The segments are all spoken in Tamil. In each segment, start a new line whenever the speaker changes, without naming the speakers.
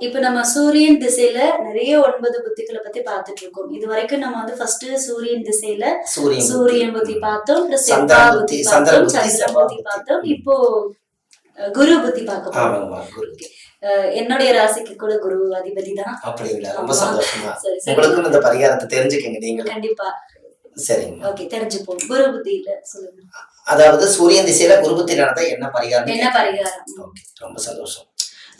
இப்ப நம்ம சூரியன் திசையில நிறைய 9 புத்திகளை பத்தி பார்த்துட்டு இருக்கோம். இது வரைக்கும் நம்ம வந்து ஃபர்ஸ்ட் சூரியன் திசையில சூரியன் புத்தி பார்த்தோம், செவ்வாய் புத்தி பார்த்தோம், சந்திரன் புத்தி பார்த்தோம். இப்போ குரு புத்தி பார்க்க போறோம். என்னுடைய ராசிக்கு கூட குரு அதிபதி தான்.
அப்படிங்களா? ரொம்ப சந்தோஷமா. உங்களுக்கும் இந்த பரிகாரத்தை தெரிஞ்சுக்கங்க நீங்க.
கண்டிப்பா.
சரிங்க.
ஓகே, தெரிஞ்சுப்போம். குரு புத்தியில சொல்லுங்க.
அதாவது சூரியன் திசையில குரு புத்தி நடந்தா என்ன பரிகாரம்?
என்ன பரிகாரம்?
ஓகே, ரொம்ப சந்தோஷம்.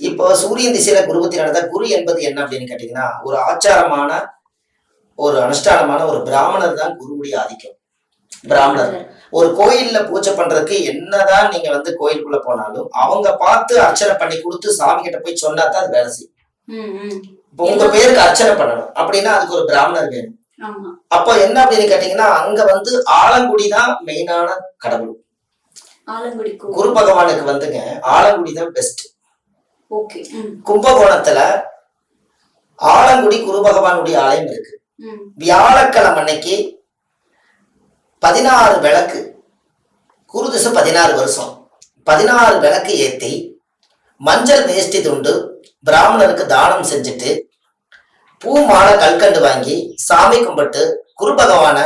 இப்போ சூரியன் திசையில குரு புத்தி நடந்தா குரு என்பது என்ன அப்படின்னு கேட்டீங்கன்னா, ஒரு ஆச்சாரமான ஒரு அனுஷ்டானமான ஒரு பிராமணர் தான் குருவுடைய ஆதிக்கம். பிராமணர் ஒரு கோயில்ல பூஜை பண்றதுக்கு என்னதான் நீங்க வந்து கோயிலுக்குள்ள போனாலும் அவங்க பார்த்து அர்ச்சனை பண்ணி கொடுத்து சாமி கிட்ட போய் சொன்னா தான் அது வேலை செய்யும். இப்போ உங்க பேருக்கு அர்ச்சனை பண்ணணும் அப்படின்னா அதுக்கு ஒரு பிராமணர் வேணும். அப்ப என்ன அப்படின்னு கேட்டீங்கன்னா, அங்க வந்து ஆலங்குடி தான் மெயினான கடவுள். குரு பகவானுக்கு வந்துங்க ஆலங்குடி தான் பெஸ்ட். கும்பகோணத்துல ஆலங்குடி குரு பகவானுடைய ஆலயம் இருக்கு. வியாழக்கிழமை அன்னைக்கு 16 விளக்கு, குரு திசை 16 வருஷம் 16 விளக்கு ஏத்தி மஞ்சள் வேஷ்டி துண்டு பிராமணருக்கு தானம் செஞ்சுட்டு பூ மாலை கல்கண்டு வாங்கி சாமி கும்பிட்டு குரு பகவான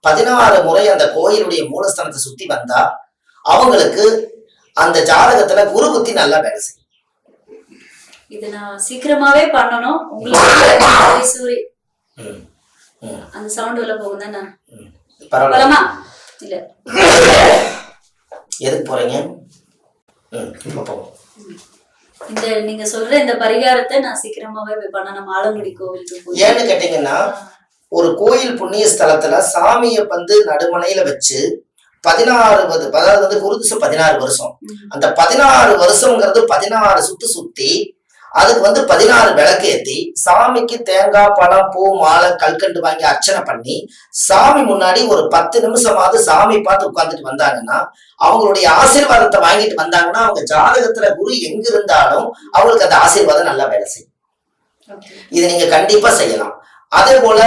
16 முறை அந்த கோயிலுடைய மூலஸ்தானத்தை சுத்தி வந்தா அவங்களுக்கு அந்த ஜாதகத்துல குரு புத்தி நல்லா வேலை செய்யும்.
இது நான் சீக்கிரமாவே பண்ணணும். உங்களுக்கு அந்த சவுண்ட் உள்ள போகும் தானே? பரவாயில்ல. இல்ல
எதுக்கு போறீங்க?
இந்த நீங்க சொல்ற இந்த பரிகாரத்தை நான் சீக்கிரமாவே பண்ணணும். ஆலங்குடி கோவிலுக்கு
ஏன்னு கேட்டீங்கன்னா, ஒரு கோயில் புண்ணிய ஸ்தலத்துல சாமிய வந்து நடுமனையில வச்சு 16 அதாவது வந்து குரு திசை 16 வருஷம், அந்த 16 வருஷம்ங்கிறது 16 சுத்து சுத்தி அதுக்கு வந்து 16 விளக்கு ஏத்தி சாமிக்கு தேங்காய் பழம் பூ மாலை கல்கண்டு வாங்கி அர்ச்சனை பண்ணி சாமி முன்னாடி ஒரு 10 நிமிஷமாவது சாமி பார்த்து உட்கார்ந்துட்டு வந்தாங்கன்னா அவங்களுடைய ஆசீர்வாதத்தை வாங்கிட்டு வந்தாங்கன்னா அவங்க ஜாதகத்துல குரு எங்க இருந்தாலும் அவங்களுக்கு அந்த ஆசீர்வாதம் நல்லா வேலை செய்யும். இது நீங்க கண்டிப்பா செய்யலாம். அதே போல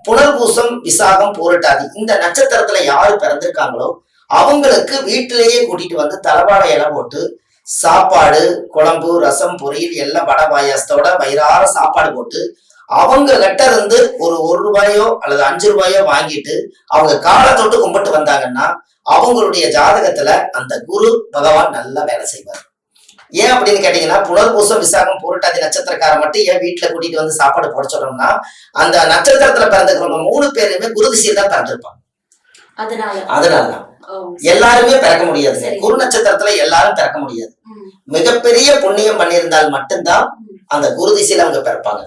புனர்பூசம் விசாகம் பூரட்டாதி இந்த நட்சத்திரத்துல யாரு பிறந்திருக்காங்களோ அவங்களுக்கு வீட்டிலேயே கூட்டிட்டு வந்து தலவாழை இலை போட்டு சாப்பாடு குழம்பு ரசம் பொரியல் எல்லாம் வடை பாயாசத்தோட வயிறார சாப்பாடு போட்டு அவங்க கிட்ட இருந்து ஒரு ரூபாயோ அல்லது 5 ரூபாயோ வாங்கிட்டு அவங்க காலை தொட்டு கும்பிட்டு வந்தாங்கன்னா அவங்களுடைய ஜாதகத்துல அந்த குரு பகவான் நல்லா வேலை செய்வார். ஏன் அப்படின்னு கேட்டீங்கன்னா, புனர்பூசம் விசாகம் பூரட்டாதி நட்சத்திரக்காரன் மட்டும் ஏன் வீட்டுல கூட்டிட்டு வந்து சாப்பாடு போட சொல்றோம்னா அந்த நட்சத்திரத்துல பிறந்துக்கிறவங்க 3 பேருமே குரு திசையில் தான் பிறந்திருப்பாங்க. அதனாலதான் எல்லாருமே பிறக்க முடியாது. குரு நட்சத்திரத்துல எல்லாரும் பிறக்க முடியாது. மிகப்பெரிய புண்ணியம் பண்ணியிருந்தால் மட்டும்தான் அந்த குரு திசையில அவங்க பிறப்பாங்க.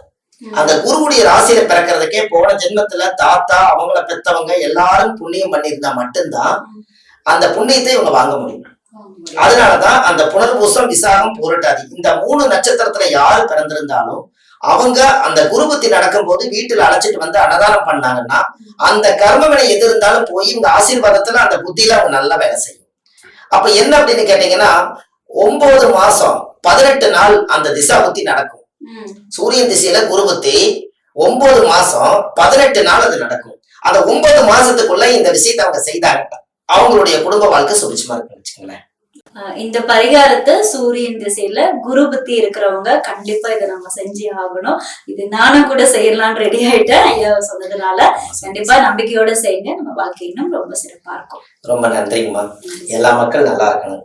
அந்த குருவுடைய ராசியில பிறக்கிறதுக்கே போன ஜென்மத்துல தாத்தா அவங்கள பெத்தவங்க எல்லாரும் புண்ணியம் பண்ணியிருந்தா மட்டும்தான் அந்த புண்ணியத்தை இவங்க வாங்க முடியும். அதனாலதான் அந்த புனர்பூசம் விசாகம் பூரட்டாதி இந்த 3 நட்சத்திரத்துல யாரு பிறந்திருந்தாலும் அவங்க அந்த குரு புத்தி நடக்கும் போது வீட்டுல அழைச்சிட்டு வந்து அன்னதானம் பண்ணாங்கன்னா அந்த கர்மவினை எது இருந்தாலும் போய் இந்த ஆசீர்வாதத்துல அந்த புத்தியில அவங்க நல்லா வேலை செய்யும். அப்ப என்ன அப்படின்னு கேட்டீங்கன்னா, 9 மாசம் 18 நாள் அந்த திசா புத்தி நடக்கும். சூரியன் திசையில குரு புத்தி 9 மாசம் 18 நாள் அது நடக்கும். அந்த 9 மாசத்துக்குள்ள இந்த விஷயத்த அவங்க செய்தாங்க அவங்களுடைய குடும்ப வாழ்க்கை சுபிட்சமா இருக்குன்னு வச்சுக்கோங்களேன்.
இந்த பரிகாரத்தை சூரியன் திசையில குரு புத்தி இருக்கிறவங்க கண்டிப்பா இதை நம்ம செஞ்சே ஆகணும். இது நானும் கூட செய்யலாம் ரெடி ஆயிட்டேன் ஐயா சொன்னதுனால. கண்டிப்பா நம்பிக்கையோட செய்யுங்க. நம்ம வாழ்க்கை இன்னும் ரொம்ப சிறப்பா இருக்கும்.
ரொம்ப நன்றிங்கம்மா. எல்லா மக்கள் நல்லா இருக்கணும்.